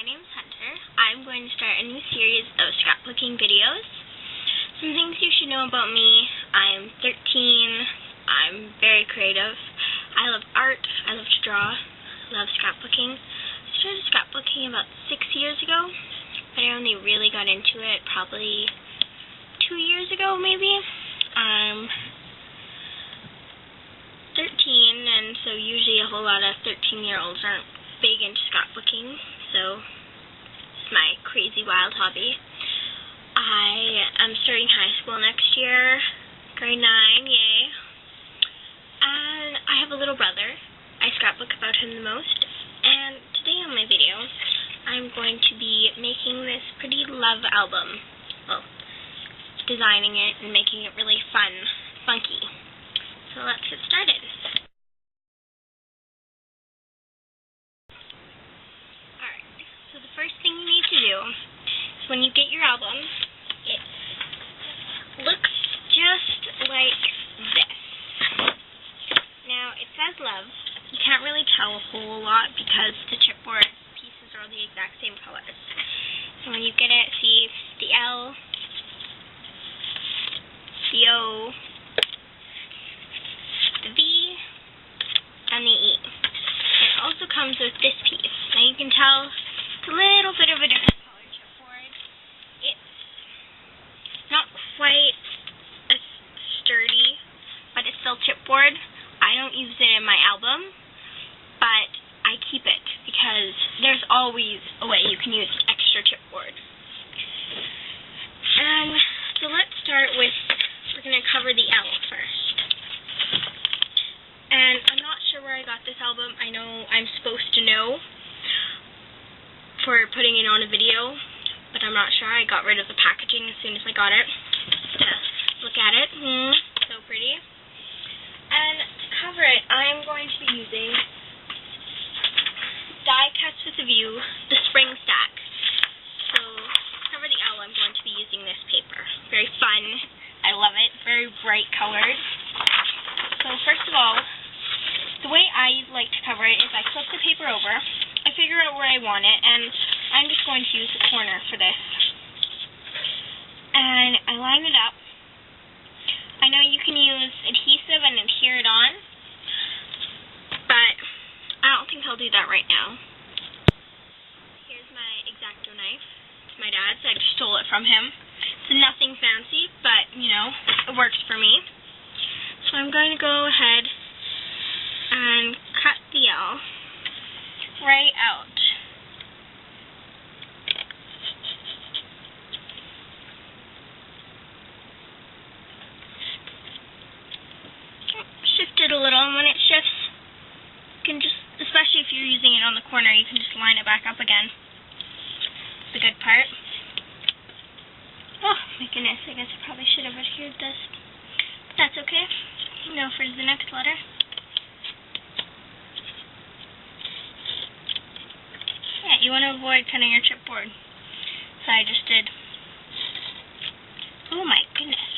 name's Hunter. I'm going to start a new series of scrapbooking videos. Some things you should know about me: I'm 13, I'm very creative, I love art, I love to draw, I love scrapbooking. I started scrapbooking about 6 years ago, but I only really got into it probably 2 years ago maybe. I'm 13, and so usually a whole lot of 13-year-olds aren't big into scrapbooking, so it's my crazy wild hobby. I am starting high school next year, grade 9, yay. And I have a little brother. I scrapbook about him the most, and today on my video, I'm going to be making this pretty love album. Well, designing it and making it really fun, funky. So let's get started. Alright, so the first thing you need to do is when you get your album, it looks just like this. Now, it says love. You can't really tell a whole lot because the chipboard pieces are all the exact same colors. So when you get it, see the L, the O, the V, and the E. It also comes with this piece. Now you can tell it's a little bit of a different color chipboard. It's not quite as sturdy, but it's still chipboard. I don't use it in my album, but I keep it because there's always a way you can use extra chipboard. And so let's start with, we're going to cover the L first. And I'm not sure where I got this album. I know I'm supposed to know for putting it on a video, but I'm not sure. I got rid of the packaging as soon as I got it. Look at it. So pretty. And to cover it, I'm going to be using Die Cuts with a View, the Spring Stack. So to cover the L, I'm going to be using this paper. Very fun. I love it. Very bright colored. So first of all, the way I like to cover it is I flip the paper over, I figure out where I want it, and I'm just going to use the corner for this. And I line it up. I know you can use adhesive and adhere it on, but I don't think I'll do that right now. Here's my X-Acto knife. It's my dad's. I just stole it from him. It's nothing fancy, but, you know, it works for me. So I'm going to go ahead and cut the L right out. Shift it a little, and when it shifts, you can just, especially if you're using it on the corner, you can just line it back up again. It's the good part. Oh my goodness, I guess I probably should have adhered this. But that's okay. Now for the next letter. Yeah, you want to avoid cutting your chipboard. So I just did. Oh my goodness.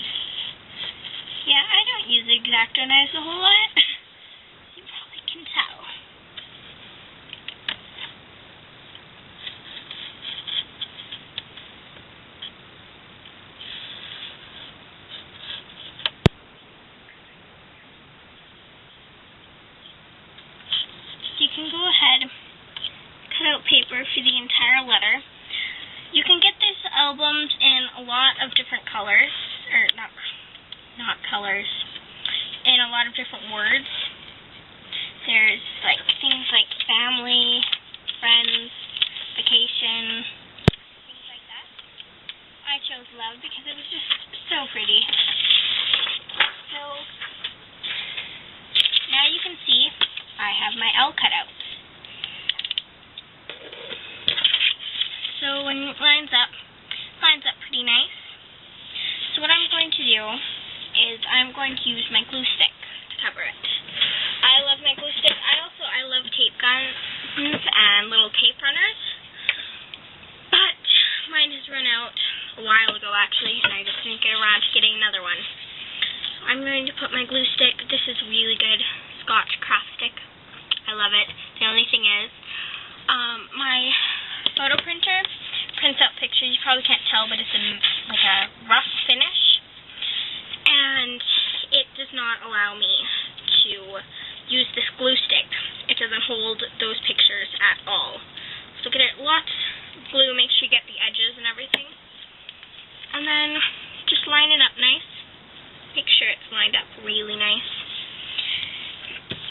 Yeah, I don't use X-Acto knives a whole lot. You probably can tell. You can go ahead, cut out paper for the entire letter. You can get this album in a lot of different colors, or not colors, in a lot of different words. There's like things like family, friends, vacation, things like that. I chose love because it was just so pretty. So now you can see I have my L cut out. So when it lines up pretty nice. So what I'm going to do is I'm going to use my glue stick to cover it. I love my glue stick. I love tape guns and little tape runners. But mine has run out a while ago actually, and I just didn't get around to getting another one. So I'm going to put my glue stick. This is really good Scotch craft stick. I love it. The only thing is, my photo printer prints out pictures. You probably can't tell, but it's like a rough finish, and it does not allow me to use this glue stick. It doesn't hold those pictures at all. So get it, lots of glue, make sure you get the edges and everything, and then just line it up nice. Make sure it's lined up really nice.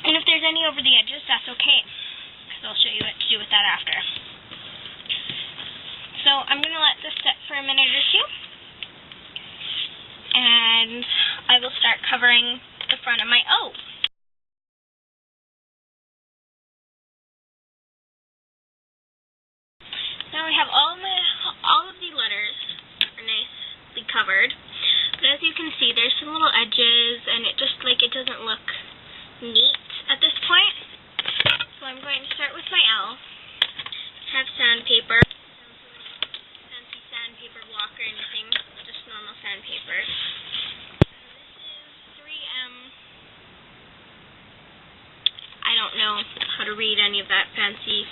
And if there's any over the edges, that's okay, because I'll show you what to do with that after. So I'm going to let this sit for a minute or two, and I will start covering the front of my O. Now I have all of the letters are nicely covered, but as you can see, there's some little edges, and it doesn't look neat at this point. So I'm going to start with my L. I have sandpaper. Fancy sandpaper block or anything, just normal sandpaper. This is 3M. I don't know how to read any of that fancy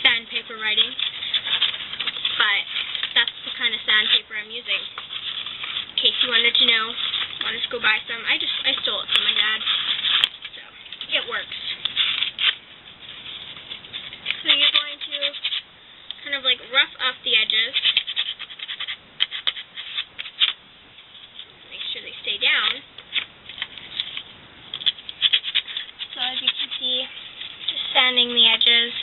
sandpaper writing, but that's the kind of sandpaper I'm using. In case you wanted to know, wanted to go buy some. I stole it from my dad, so it works. So you're going to kind of like rough off the edges. Make sure they stay down. So as you can see, just sanding the edges.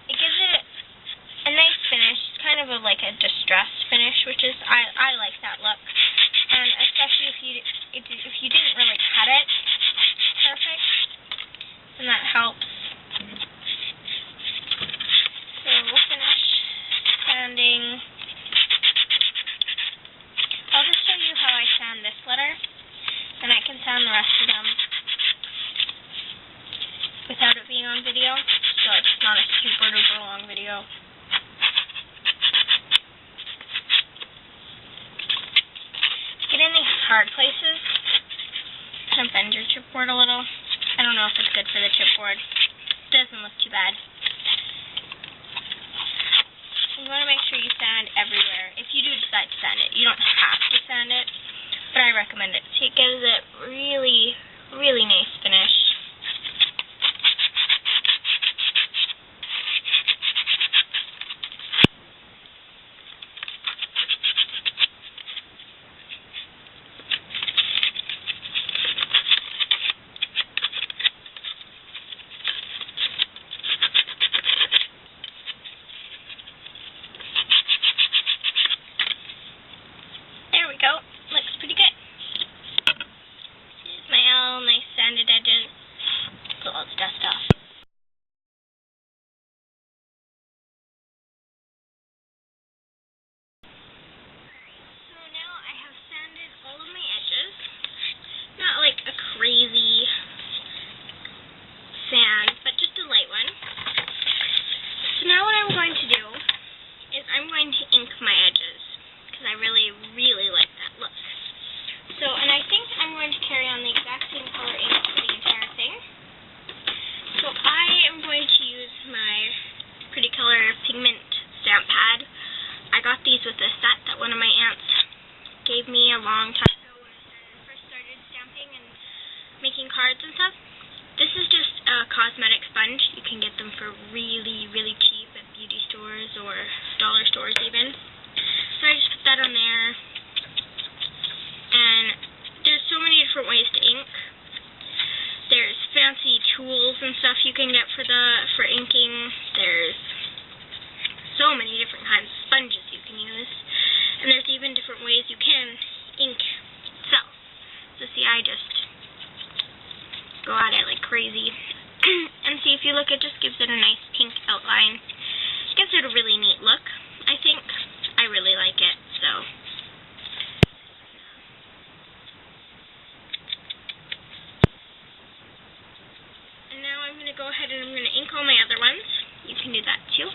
It gives it a nice finish. It's kind of like a distressed finish, which is I like that look. And especially if you didn't really cut it perfect, and that helps. So we'll finish sanding. I'll just show you how I sand this letter, and I can sand the rest of them without it being on video, so it's not a super duper long video. Get in these hard places, kind of bend your chipboard a little. I don't know if it's good for the chipboard. It doesn't look too bad. You want to make sure you sand everywhere. If you do decide to sand it, you don't have to sand it, but I recommend it. So it gives it really, really nice finish. Crazy sand, but just a light one. So now what I'm going to do is I'm going to ink my edges, because I really, really like that look. So, and I think I'm going to carry on the exact same color ink for the entire thing. So I am going to use my Pretty Color pigment stamp pad. I got these with a set that one of my aunts gave me a long time ago when I first started stamping and making cards and stuff. This is just a cosmetic sponge. You can get them for really, really cheap at beauty stores or dollar stores even. So I just put that on there. And there's so many different ways to ink. There's fancy tools and stuff you can get for inking. There's so many different kinds of sponges you can use. And there's even different ways you can ink itself. So see, I just go at it like crazy. And see, if you look, it just gives it a nice pink outline. It gives it a really neat look. I think I really like it, so. And now I'm going to go ahead and I'm going to ink all my other ones. You can do that too.